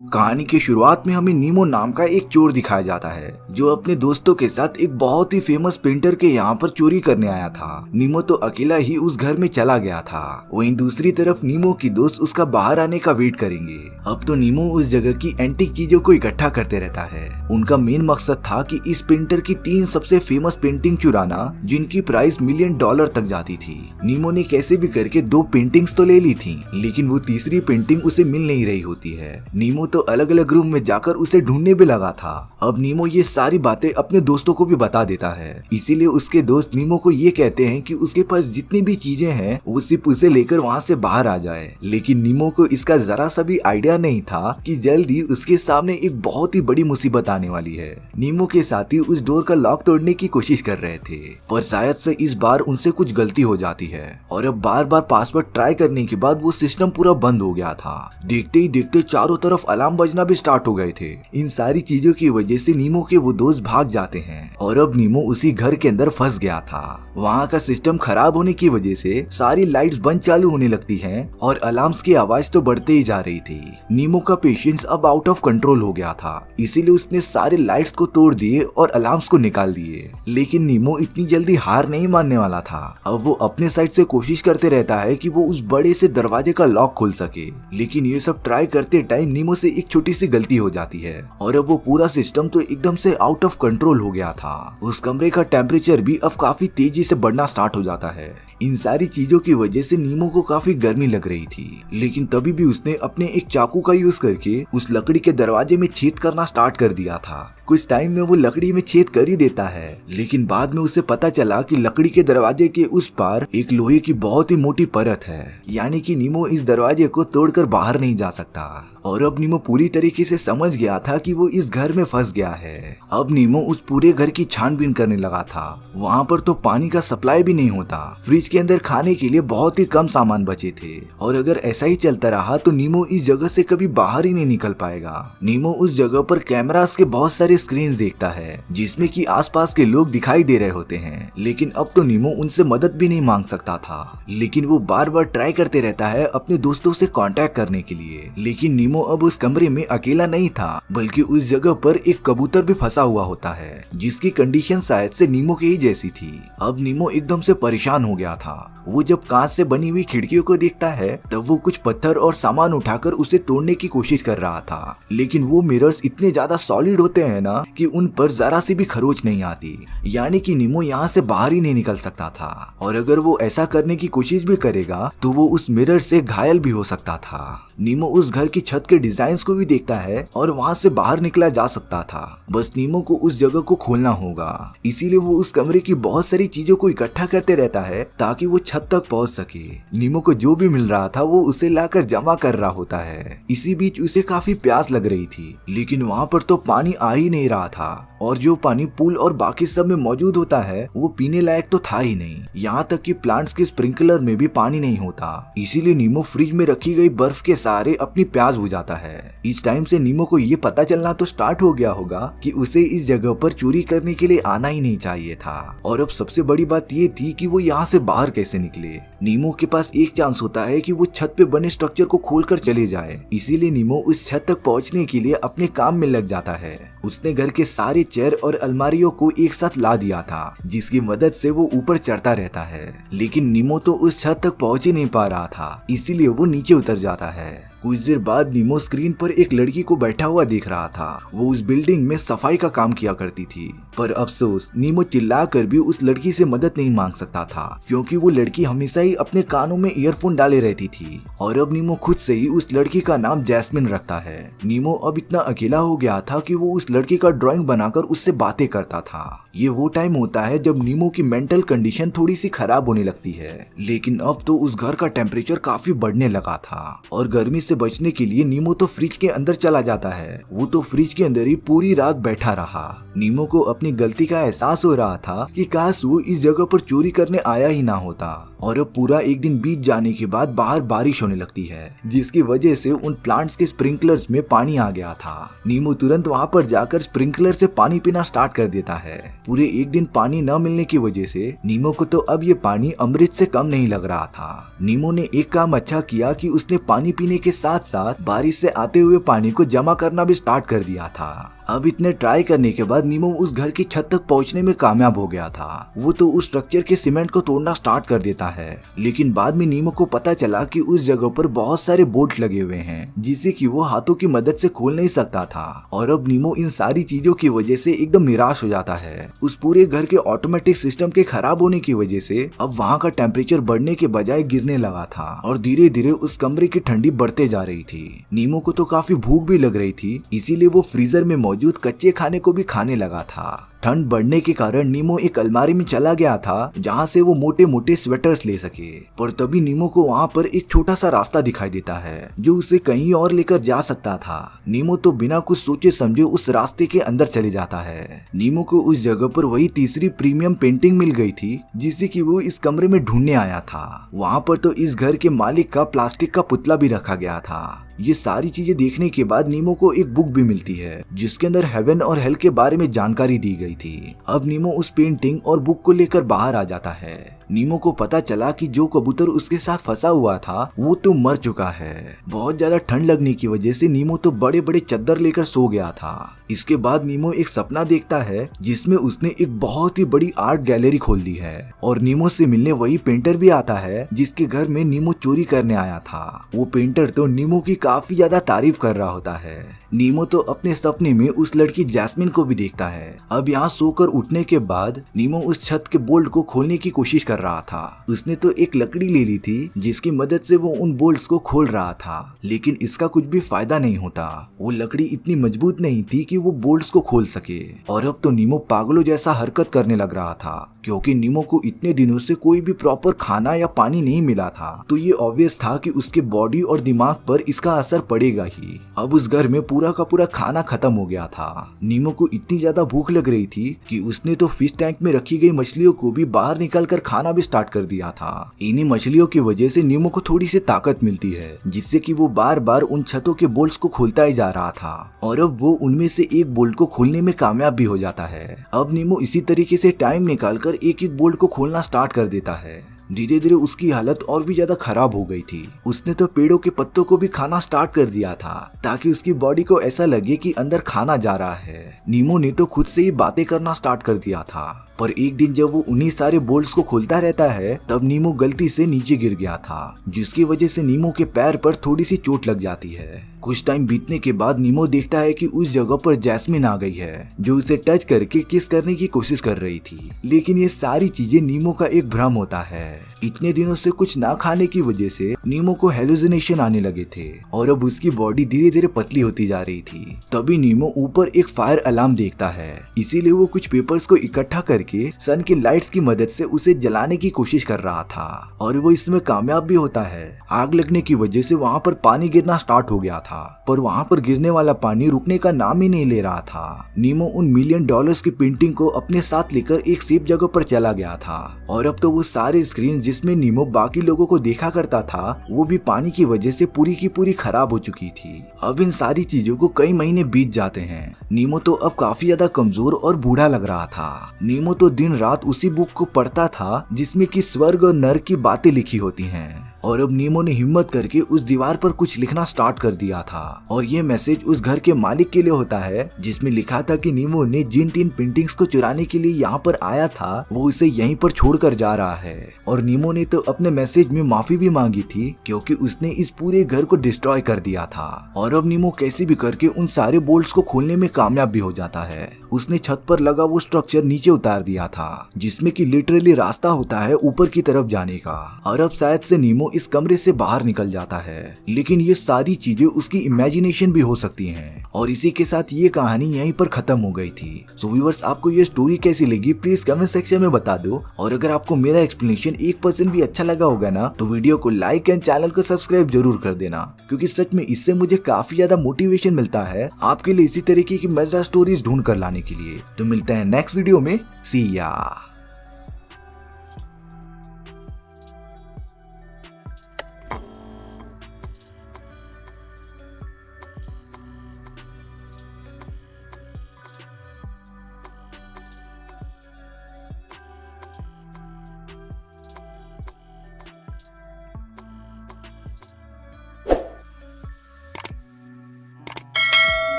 कहानी की शुरुआत में हमें नीमो नाम का एक चोर दिखाया जाता है जो अपने दोस्तों के साथ एक बहुत ही फेमस पेंटर के यहाँ पर चोरी करने आया था। नीमो तो अकेला ही उस घर में चला गया था। वहीं दूसरी तरफ नीमो की दोस्त उसका बाहर आने का वेट करेंगे। अब तो नीमो उस जगह की एंटीक चीजों को इकट्ठा करते रहता है। उनका मेन मकसद था कि इस पेंटर की 3 सबसे फेमस पेंटिंग चुराना, जिनकी प्राइस $1,000,000 तक जाती थी। नीमो ने कैसे भी करके 2 पेंटिंग्स तो ले ली थी, लेकिन वो तीसरी पेंटिंग उसे मिल नहीं रही होती है। नीमो तो अलग अलग रूम में जाकर उसे ढूंढने भी लगा था। अब नीमो ये सारी बातें अपने दोस्तों को भी बता देता है। इसीलिए उसके दोस्त नीमो को ये कहते हैं कि उसके पास जितनी भी चीजें हैं वो सिर्फ उसे लेकर वहाँ से बाहर आ जाए। लेकिन नीमो को इसका जरा सा भी आइडिया नहीं था कि जल्दी उसके सामने एक बहुत ही बड़ी मुसीबत आने वाली है। नीमो के साथी उस डोर का लॉक तोड़ने की कोशिश कर रहे थे, पर शायद से इस बार उनसे कुछ गलती हो जाती है और अब बार बार पासवर्ड ट्राई करने के बाद वो सिस्टम पूरा बंद हो गया था। देखते ही देखते चारों तरफ अलार्म बजना भी स्टार्ट हो गए थे। इन सारी चीजों की वजह से नीमो के वो दोस्त भाग जाते हैं और अब नीमो उसी घर के अंदर फंस गया था। वहाँ का सिस्टम खराब होने की वजह से सारी लाइट्स बंद चालू होने लगती हैं और अलार्म्स की आवाज तो बढ़ते ही जा रही थी। नीमो का पेशेंस अब आउट ऑफ कंट्रोल हो गया था, इसीलिए उसने सारे लाइट्स को तोड़ दिए और अलार्म्स को निकाल दिए। लेकिन नीमो इतनी जल्दी हार नहीं मानने वाला था। अब वो अपने साइड से कोशिश करते रहता है कि वो उस बड़े से दरवाजे का लॉक खोल सके, लेकिन ये सब ट्राई करते टाइम नीमो से एक छोटी सी गलती हो जाती है और अब वो पूरा सिस्टम तो एकदम से आउट ऑफ कंट्रोल हो गया था। उस कमरे का टेम्परेचर भी अब काफी तेजी से बढ़ना स्टार्ट हो जाता है। इन सारी चीजों की वजह से नीमो को काफी गर्मी लग रही थी, लेकिन तभी भी उसने अपने एक चाकू का यूज करके उस लकड़ी के दरवाजे में छेद करना स्टार्ट कर दिया था। कुछ टाइम में वो लकड़ी में छेद कर ही देता है, लेकिन बाद में उसे पता चला कि लकड़ी के दरवाजे के उस पार एक लोहे की बहुत ही मोटी परत है, यानी कि नीमो इस दरवाजे को तोड़कर बाहर नहीं जा सकता। और अब नीमो पूरी तरीके से समझ गया था कि वो इस घर में फंस गया है। अब नीमो उस पूरे घर की छानबीन करने लगा था। वहाँ पर तो पानी का सप्लाई भी नहीं होता, फ्रिज के अंदर खाने के लिए बहुत ही कम सामान बचे थे और अगर ऐसा ही चलता रहा तो नीमो इस जगह से कभी बाहर ही नहीं निकल पाएगा। नीमो उस जगह पर कैमरास के बहुत सारे स्क्रीन देखता है जिसमें कि आसपास के लोग दिखाई दे रहे होते हैं, लेकिन अब तो नीमो उनसे मदद भी नहीं मांग सकता था। लेकिन वो बार बार ट्राई करते रहता है अपने दोस्तों से कांटेक्ट करने के लिए। लेकिन नीमो अब उस कमरे में अकेला नहीं था, बल्कि उस जगह पर एक कबूतर भी फंसा हुआ होता है जिसकी कंडीशन शायद से नीमो के ही जैसी थी। अब नीमो एकदम से परेशान हो गया था। वो जब कांच से बनी हुई खिड़कियों को देखता है तब वो कुछ पत्थर और सामान उठाकर उसे तोड़ने की कोशिश कर रहा था, लेकिन वो मिरर्स इतने ज्यादा सॉलिड होते हैं ना कि उन पर जरा सी भी खरोच नहीं आती, यानी कि नीमो यहाँ से बाहर ही नहीं निकल सकता था। और अगर वो ऐसा करने की कोशिश भी करेगा तो वो उस मिरर से घायल भी हो सकता था। नीमो उस घर की छत के डिजाइन को भी देखता है और वहाँ से बाहर निकला जा सकता था, बस नीमो को उस जगह को खोलना होगा। इसीलिए वो उस कमरे की बहुत सारी चीजों को इकट्ठा करते रहता है ताकि वो छत तक पहुंच सके। नीमो को जो भी मिल रहा था वो उसे लाकर जमा कर रहा होता है। इसी बीच उसे काफी प्यास लग रही थी, लेकिन वहाँ पर तो पानी आ ही नहीं रहा था और जो पानी पूल और बाकी सब में मौजूद होता है वो पीने लायक तो था ही नहीं। यहाँ तक कि प्लांट्स के स्प्रिंकलर में भी पानी नहीं होता। इसीलिए नीमो फ्रिज में रखी गई बर्फ के सहारे अपनी प्यास बुझाता है। इस टाइम से नीमो को ये पता चलना तो स्टार्ट हो गया होगा कि उसे इस जगह पर चोरी करने के लिए आना ही नहीं चाहिए था। और अब सबसे बड़ी बात ये थी कि वो यहाँ से बाहर कैसे निकले। नीमो के पास एक चांस होता है कि वो छत पे बने स्ट्रक्चर को खोलकर चले जाए। इसीलिए नीमो उस छत तक पहुँचने के लिए अपने काम में लग जाता है। उसने घर के सारे चेयर और अलमारियों को एक साथ ला दिया था, जिसकी मदद से वो ऊपर चढ़ता रहता है। लेकिन नीमो तो उस छत तक पहुँच ही नहीं पा रहा था, इसीलिए वो नीचे उतर जाता है। कुछ देर बाद नीमो स्क्रीन पर एक लड़की को बैठा हुआ देख रहा था। वो उस बिल्डिंग में सफाई का काम किया करती थी, पर अफसोस नीमो चिल्लाकर भी उस लड़की से मदद नहीं मांग सकता था, क्योंकि वो लड़की हमेशा ही अपने कानों में ईयरफोन डाले रहती थी। और अब नीमो खुद से ही उस लड़की का नाम जैस्मिन रखता है। नीमो अब इतना अकेला हो गया था कि वो उस लड़की का ड्राइंग बनाकर उससे बातें करता था। ये वो टाइम होता है जब नीमो की मेंटल कंडीशन थोड़ी सी खराब होने लगती है। लेकिन अब तो उस घर का टेम्परेचर काफी बढ़ने लगा था और गर्मी से बचने के लिए नीमो तो फ्रिज के अंदर चला जाता है। वो तो फ्रिज के अंदर ही पूरी रात बैठा रहा। नीमो को अपनी गलती का एहसास हो रहा था कि काश वो इस जगह पर चोरी करने आया ही ना होता। और अब पूरा एक दिन बीत जाने के बाद बाहर बारिश होने लगती है, जिसकी वजह से उन प्लांट्स के स्प्रिंकलर्स में पानी आ गया था। नीमो तुरंत वहाँ पर जाकर स्प्रिंकलर से पानी पीना स्टार्ट कर देता है। पूरे एक दिन पानी न मिलने की वजह से नीमो को तो अब ये पानी अमृत से कम नहीं लग रहा था। नीमो ने एक काम अच्छा किया कि उसने पानी पीने के साथ साथ बारिश से आते हुए पानी को जमा करना भी स्टार्ट कर दिया था। अब इतने ट्राई करने के बाद नीमो उस घर की छत तक पहुंचने में कामयाब हो गया था। वो तो उस स्ट्रक्चर के सीमेंट को तोड़ना स्टार्ट कर देता है, लेकिन बाद में नीमो को पता चला कि उस जगह पर बहुत सारे बोल्ट लगे हुए हैं जिसे कि वो हाथों की मदद से खोल नहीं सकता था। और अब नीमो इन सारी चीजों की वजह से एकदम निराश हो जाता है। उस पूरे घर के ऑटोमेटिक सिस्टम के खराब होने की वजह से अब वहाँ का टेम्परेचर बढ़ने के बजाय गिरने लगा था और धीरे धीरे उस कमरे की ठंडी बढ़ते जा रही थी। नीमो को तो काफी भूख भी लग रही थी, इसीलिए वो फ्रीजर में मौजूद कच्चे खाने को भी खाने लगा था। ठंड बढ़ने के कारण नीमो एक अलमारी में चला गया था जहाँ से वो मोटे मोटे स्वेटर्स ले सके, पर तभी नीमो को वहाँ पर एक छोटा सा रास्ता दिखाई देता है जो उसे कहीं और लेकर जा सकता था। नीमो तो बिना कुछ सोचे समझे उस रास्ते के अंदर चले जाता है। नीमो को उस जगह पर वही तीसरी प्रीमियम पेंटिंग मिल गई थी जिसे कि वो इस कमरे में ढूंढने आया था। वहाँ पर तो इस घर के मालिक का प्लास्टिक का पुतला भी रखा गया था। ये सारी चीजें देखने के बाद नीमो को एक बुक भी मिलती है जिसके अंदर हेवन और हेल के बारे में जानकारी दी गई थी। अब नीमो उस पेंटिंग और बुक को लेकर बाहर आ जाता है। नीमो को पता चला कि जो कबूतर उसके साथ फंसा हुआ था वो तो मर चुका है। बहुत ज्यादा ठंड लगने की वजह से नीमो तो बड़े बड़े चद्दर लेकर सो गया था। इसके बाद नीमो एक सपना देखता है जिसमें उसने एक बहुत ही बड़ी आर्ट गैलरी खोल दी है और नीमो से मिलने वही पेंटर भी आता है जिसके घर में नीमो चोरी करने आया था। वो पेंटर तो नीमो की काफी ज्यादा तारीफ कर रहा होता है। नीमो तो अपने सपने में उस लड़की जैस्मिन को भी देखता है। अब यहाँ सोकर उठने के बाद नीमो उस छत के बोल्ट को खोलने की कोशिश कर रहा था। उसने तो एक लकड़ी ले ली थी जिसकी मदद से वो उन बोल्ट्स को खोल रहा था, लेकिन इसका कुछ भी फायदा नहीं होता। वो लकड़ी इतनी मजबूत नहीं थी कि वो बोल्ट्स को खोल सके। और अब तो नीमो पागलों जैसा हरकत करने लग रहा था क्योंकि नीमो को इतने दिनों से कोई भी प्रॉपर खाना या पानी नहीं मिला था, तो ये ऑब्वियस था कि उसके बॉडी और दिमाग पर इसका असर पड़ेगा ही। अब उस घर में पूरा का पूरा खाना खत्म हो गया था। नीमो को इतनी ज्यादा भूख लग रही थी कि उसने तो फिश टैंक में रखी गई मछलियों को भी बाहर निकाल कर खाना भी स्टार्ट कर दिया था। इन्हीं मछलियों की वजह से नीमो को थोड़ी सी ताकत मिलती है जिससे कि वो बार बार उन छतों के बोल्ट्स को खोलता ही जा रहा था और अब वो उनमें से एक बोल्ट को खोलने में कामयाब भी हो जाता है। अब नीमो इसी तरीके से टाइम निकालकर एक एक बोल्ट को खोलना स्टार्ट कर देता है। धीरे धीरे उसकी हालत और भी ज्यादा खराब हो गई थी। उसने तो पेड़ों के पत्तों को भी खाना स्टार्ट कर दिया था ताकि उसकी बॉडी को ऐसा लगे कि अंदर खाना जा रहा है। नीमो ने तो खुद से ही बातें करना स्टार्ट कर दिया था, पर एक दिन जब वो उन्हीं सारे बोल्ट्स को खोलता रहता है तब नीमो गलती से नीचे गिर गया था, जिसकी वजह से नीमो के पैर पर थोड़ी सी चोट लग जाती है। कुछ टाइम बीतने के बाद नीमो देखता है कि उस जगह पर जैस्मिन आ गई है जो उसे टच करके किस करने की कोशिश कर रही थी, लेकिन ये सारी चीजें नीमो का एक भ्रम होता है। इतने दिनों से कुछ ना खाने की वजह से नीमो को हेलुसिनेशन आने लगे थे और अब उसकी बॉडी धीरे धीरे पतली होती जा रही थी। तभी नीमो ऊपर एक फायर अलार्म देखता है, इसीलिए वो कुछ पेपर्स को इकट्ठा करके सन की लाइट्स की मदद से उसे जलाने की कोशिश कर रहा था और वो इसमें कामयाब भी होता है। आग लगने की वजह से वहाँ पर पानी गिरना स्टार्ट हो गया था, पर वहाँ पर गिरने वाला पानी रुकने का नाम ही नहीं ले रहा था। नीमो उन $1 मिलियन की पेंटिंग को अपने साथ लेकर एक सेफ जगह पर चला गया था और अब तो वो सारे स्क्रीन जिसमें नीमो बाकी लोगों को देखा करता था वो भी पानी की वजह से पूरी की पूरी खराब हो चुकी थी। अब इन सारी चीजों को कई महीने बीत जाते हैं। नीमो तो अब काफी ज्यादा कमजोर और बूढ़ा लग रहा था। नीमो तो दिन रात उसी बुक को पढ़ता था जिसमें कि स्वर्ग और नर्क की बातें लिखी होती हैं और अब नीमो ने हिम्मत करके उस दीवार पर कुछ लिखना स्टार्ट कर दिया था और ये मैसेज उस घर के मालिक के लिए होता है जिसमें लिखा था कि नीमो ने जिन 3 पेंटिंग्स को चुराने के लिए यहाँ पर आया था वो उसे यहीं पर छोड़कर जा रहा है। और नीमो ने तो अपने मैसेज में माफी भी मांगी थी क्योंकि उसने इस पूरे घर को डिस्ट्रॉय कर दिया था। और अब नीमो कैसे भी करके उन सारे बोल्ट्स को खोलने में कामयाब भी हो जाता है। उसने छत पर लगा वो स्ट्रक्चर नीचे उतार दिया था जिसमें कि लिटरली रास्ता होता है ऊपर की तरफ जाने का और अब शायद से नीमो इस कमरे से बाहर निकल जाता है, लेकिन ये सारी चीजें उसकी इमेजिनेशन भी हो सकती हैं। और इसी के साथ ये कहानी यहीं पर खत्म हो गई थी। सो व्यूअर्स, आपको ये स्टोरी कैसी लगी प्लीज कमेंट सेक्शन में बता दो और अगर आपको मेरा एक्सप्लेनेशन 1% भी अच्छा लगा होगा ना तो वीडियो को लाइक एंड चैनल को सब्सक्राइब जरूर कर देना, क्योंकि सच में इससे मुझे काफी ज्यादा मोटिवेशन मिलता है आपके लिए इसी तरीके की मजेदार स्टोरीज ढूंढ कर लाने के लिए। तो मिलते हैं नेक्स्ट वीडियो में, सी या।